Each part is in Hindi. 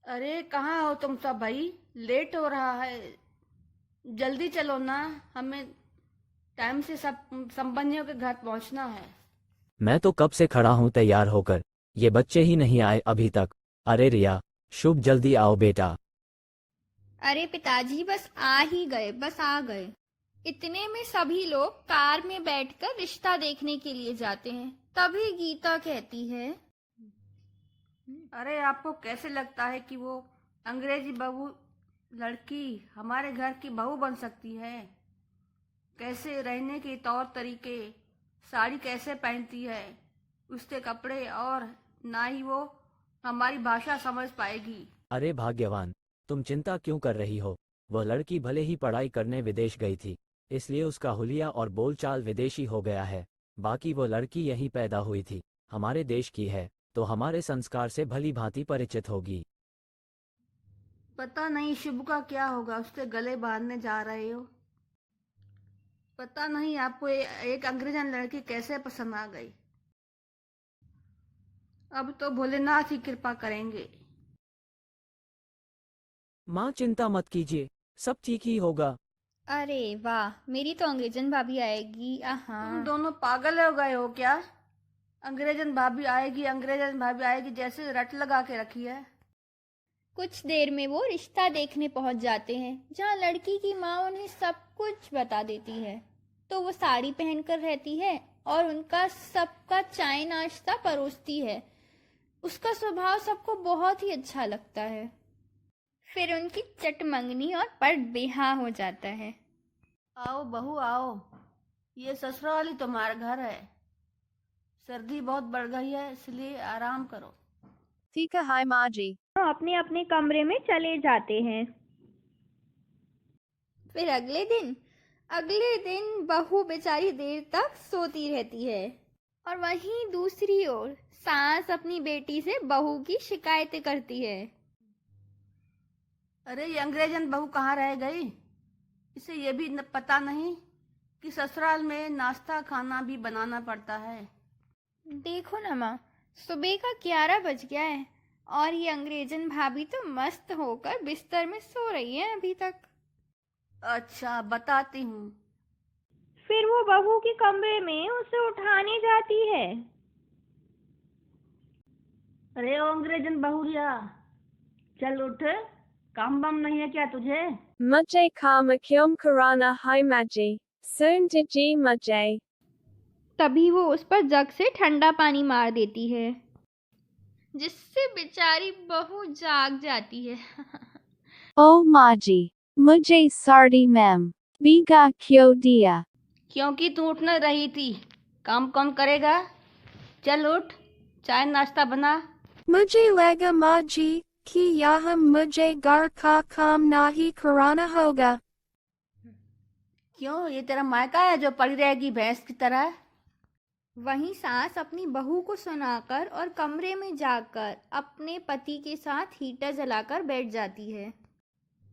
अरे कहाँ हो तुम सब भाई। लेट हो रहा है। जल्दी चलो ना। हमें टाइम से सब संबंधियों के घर पहुंचना है। मैं तो कब से खड़ा हूँ तैयार होकर। ये बच्चे ही नहीं आए अभी तक। अरे रिया, शुभ जल्दी आओ बेटा। अरे पिताजी बस आ ही गए, बस आ गए। इतने में सभी लोग कार में बैठकर रिश्ता देखने के लिए जाते हैं। तभी गीता कहती है। अरे आपको कैसे लगता है कि वो अंग्रेजी बहू लड़की हमारे घर की बहू बन सकती है? कैसे रहने के तौर तरीके, साड़ी कैसे पहनती है, उसके कपड़े, और ना ही वो हमारी भाषा समझ पाएगी। अरे भाग्यवान, तुम चिंता क्यों कर रही हो? वह लड़की भले ही पढ़ाई करने विदेश गई थी, इसलिए उसका हुलिया और बोलचाल विदेशी हो गया है। बाकी वो लड़की यहीं पैदा हुई थी, हमारे देश की है, तो हमारे संस्कार से भली भांति परिचित होगी। पता नहीं शुभ का क्या होगा, उसके गले बांधने जा रहे हो। पता नहीं आपको एक अंग्रेजन लड़की कैसे पसंद आ गई। अब तो भोलेनाथ ही कृपा करेंगे। माँ चिंता मत कीजिए, सब ठीक ही होगा। अरे वाह, मेरी तो अंग्रेजन भाभी आएगी। आहा। तुम दोनों पागल हो गए हो क्या? अंग्रेजन भाभी आएगी, अंग्रेजन भाभी आएगी, जैसे रट लगा के रखी है। कुछ देर में वो रिश्ता देखने पहुंच जाते हैं, जहां लड़की की माँ उन्हें सब कुछ बता देती है। तो वो साड़ी पहनकर रहती है और उनका सबका चाय नाश्ता परोसती है। उसका स्वभाव सबको बहुत ही अच्छा लगता है। फिर उनकी चटमंगनी और पट बेहा हो जाता है। आओ बहू आओ, ये ससुराल ही तुम्हारा घर है। सर्दी बहुत बढ़ गई है, इसलिए आराम करो। ठीक है, हाय माँ जी। अपने अपने कमरे में चले जाते हैं। फिर अगले दिन बहू बेचारी देर तक सोती रहती है। और वहीं दूसरी ओर सास अपनी बेटी से बहू की शिकायतें करती है। अरे ये अंग्रेजन बहू कहाँ रह गई? इसे ये भी पता नहीं कि ससुराल में नाश्ता खाना भी बनाना पड़ता है। देखो ना माँ, सुबह का 11 बज गया है और ये अंग्रेजन भाभी तो मस्त होकर बिस्तर में सो रही है अभी तक। अच्छा बताती हूँ। फिर वो बहू के कमरे में उसे उठाने जाती है। अरे ओ अंग्रेजन बहुरिया, चल उठ। काम बम नहीं है क्या तुझे? मुझे काम क्यों कराना है माँ जी? सुन दीजिए मुझे। तभी वो उस पर जग से ठंडा पानी मार देती है, जिससे बेचारी बहू जाग जाती है। ओ माँ जी, मुझे साड़ी मैम बीगा क्यों दिया? क्योंकि तू उठ न रही थी। काम कौन करेगा? चल उठ, चाय नाश्ता बना। मुझे लगा माँ जी कि यहाँ मुझे घर का काम नहीं कराना होगा। क्यों, ये तेरा मायका है जो पड़ी रहेगी भैंस की तरह? वहीं सास अपनी बहू को सुनाकर और कमरे में जाकर अपने पति के साथ हीटर जलाकर बैठ जाती है।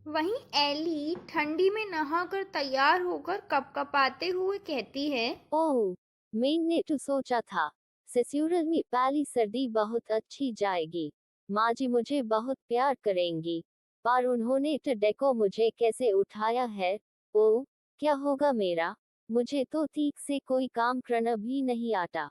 वहीं एली ठंडी में नहाकर तैयार होकर कपकपाते हुए कहती है। ओह, मैंने तो सोचा था ससुराल में पहली सर्दी बहुत अच्छी जाएगी। माँ जी मुझे बहुत प्यार करेंगी, पर उन्होंने तो देखो मुझे कैसे उठाया है। ओह, क्या होगा मेरा? मुझे तो ठीक से कोई काम करना भी नहीं आता।